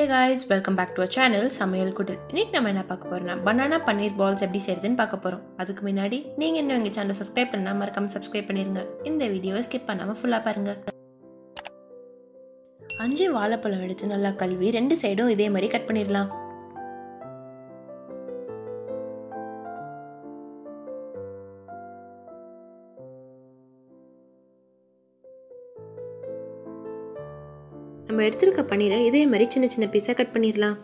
Hey guys, welcome back to our channel samayalkudil. இன்னைக்கு நம்ம என்ன பார்க்க போறோம்னா banana paneer balls எப்படி செய்யறதுன்னு பார்க்க போறோம். அதுக்கு முன்னாடி நீங்க இன்னும் எங்க சேனலை சப்ஸ்கிரைப் பண்ணா மறக்காம சப்ஸ்கிரைப் பண்ணிருங்க. இந்த வீடியோவை ஸ்கிப் பண்ணாம ஃபுல்லா பாருங்க. 5 வாழைப்பழம் எடுத்து நல்லா கழுவி ரெண்டு சைடும் இதே மாதிரி கட் பண்ணிரலாம். நம்ம எடுத்துருக்க பன்னீரை இதே மாதிரி சின்ன சின்ன பீஸா கட் பண்ணிரலாம்.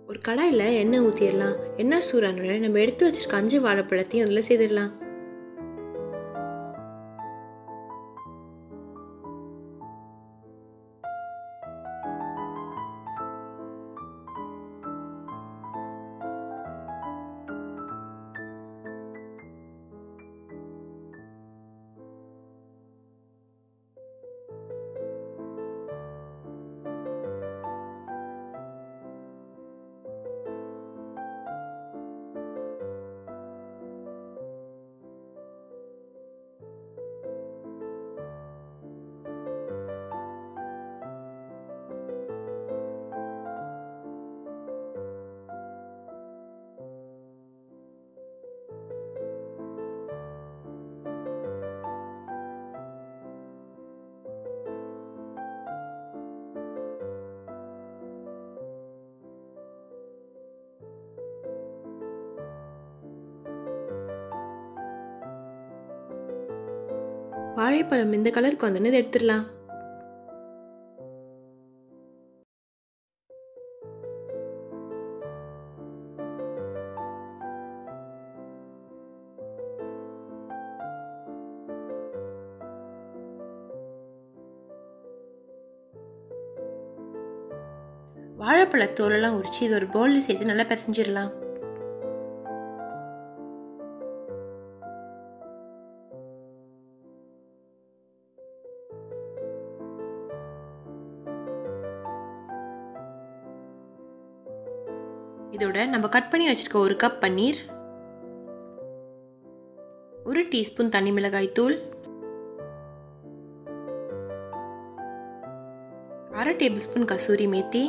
ஒரு கடாயில் எண்ணெய் ஊற்றிடலாம். எண்ணெய் சூடானோட நம்ம எடுத்து வச்சிருக்க 5 வாழைப்பழத்தையும் அதில் சேர்த்துடலாம். வாழைப்பழம் இந்த கலருக்கு வந்து எடுத்துடலாம். வாழைப்பழத்தோலெல்லாம் உரிச்சு இது ஒரு பவுல்ல சேர்த்து நல்லா பிசைஞ்சிடலாம். இதோட நம்ம கட் பண்ணி வச்சிருக்க 1 கப் பன்னீர், 1 டீஸ்பூன் தனி மிளகாய் தூள், 1/2 டேபிள்ஸ்பூன் கசூரி மேத்தி,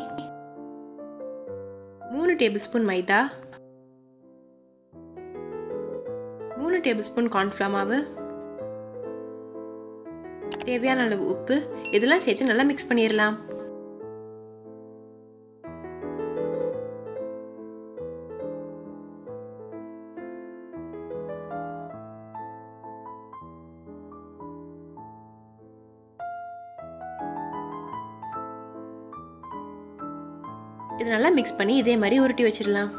3 டேபிள்ஸ்பூன் மைதா, 3 டேபிள்ஸ்பூன் கார்ன்ஃப்ளவர் மாவு, தேவையான அளவு உப்பு இதெல்லாம் சேர்த்து நல்லா மிக்ஸ் பண்ணிடலாம். இது நல்லா மிக்ஸ் பண்ணி இதே மாதிரி உருட்டி வச்சிடலாம்.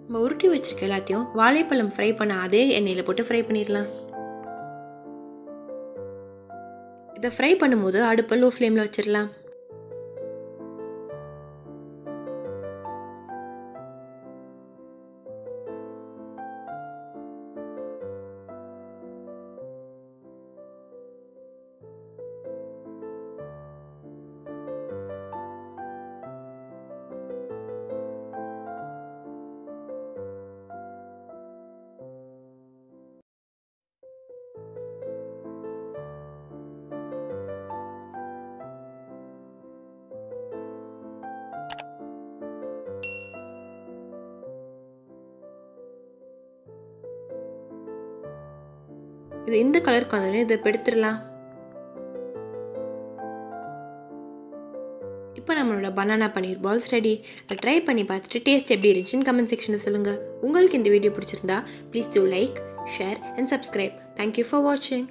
நம்ம உருட்டி வச்சிருக்க எல்லாத்தையும் வாழைப்பழம் ஃப்ரை பண்ண அதே எண்ணெயில் போட்டு ஃப்ரை பண்ணிடலாம். இதை ஃப்ரை பண்ணும்போது அடுப்பை லோ ஃப்ளேமில் வச்சிடலாம். இது இந்த கலருக்கு வந்து இதை எடுத்துடலாம். இப்போ நம்மளோட பனானா பன்னீர் பால்ஸ் ரெடி. இதை ட்ரை பண்ணி பார்த்துட்டு டேஸ்ட் எப்படி இருந்துச்சுன்னு கமெண்ட் செக்ஷனில் சொல்லுங்கள். உங்களுக்கு இந்த வீடியோ பிடிச்சிருந்தா please do like, share and subscribe. Thank you for வாட்சிங்.